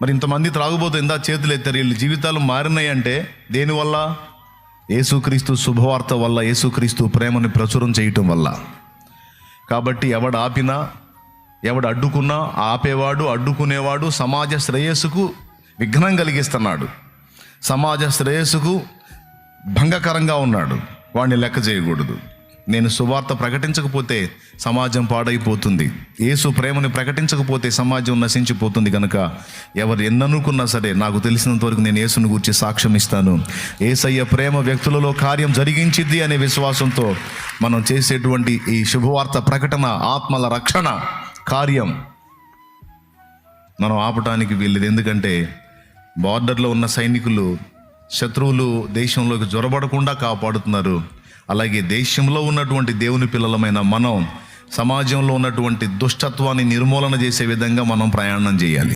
మరి ఇంతమంది త్రాగుబోతూ ఇందా చేతులు ఎత్తారు, వీళ్ళ జీవితాలు మారినాయి అంటే దేనివల్ల? యేసుక్రీస్తు శుభవార్త వల్ల, యేసుక్రీస్తు ప్రేమని ప్రచురం చేయటం వల్ల. కాబట్టి ఎవడు ఆపినా, ఎవడు అడ్డుకున్నా, ఆపేవాడు అడ్డుకునేవాడు సమాజ శ్రేయస్సుకు విఘ్నం కలిగిస్తున్నాడు, సమాజ శ్రేయస్సుకు భంగకరంగా ఉన్నాడు. వాడిని లెక్క చేయకూడదు. నేను సువార్త ప్రకటించకపోతే సమాజం పాడైపోతుంది, యేసు ప్రేమని ప్రకటించకపోతే సమాజం నశించిపోతుంది. కనుక ఎవరు ఎన్ననుకున్నా సరే, నాకు తెలిసినంత వరకు నేను యేసుని గురించి సాక్ష్యం ఇస్తాను. యేసయ్య ప్రేమ వ్యక్తులలో కార్యం జరిగించిద్ది అనే విశ్వాసంతో మనం చేసేటువంటి ఈ శుభవార్త ప్రకటన, ఆత్మల రక్షణ కార్యం మనం ఆపటానికి వీల్లేదు. ఎందుకంటే బార్డర్లో ఉన్న సైనికులు శత్రువులు దేశంలోకి జొరబడకుండా కాపాడుతున్నారు. అలాగే దేశంలో ఉన్నటువంటి దేవుని పిల్లలమైన మనం సమాజంలో ఉన్నటువంటి దుష్టత్వాన్ని నిర్మూలన చేసే విధంగా మనం ప్రయాణం చేయాలి.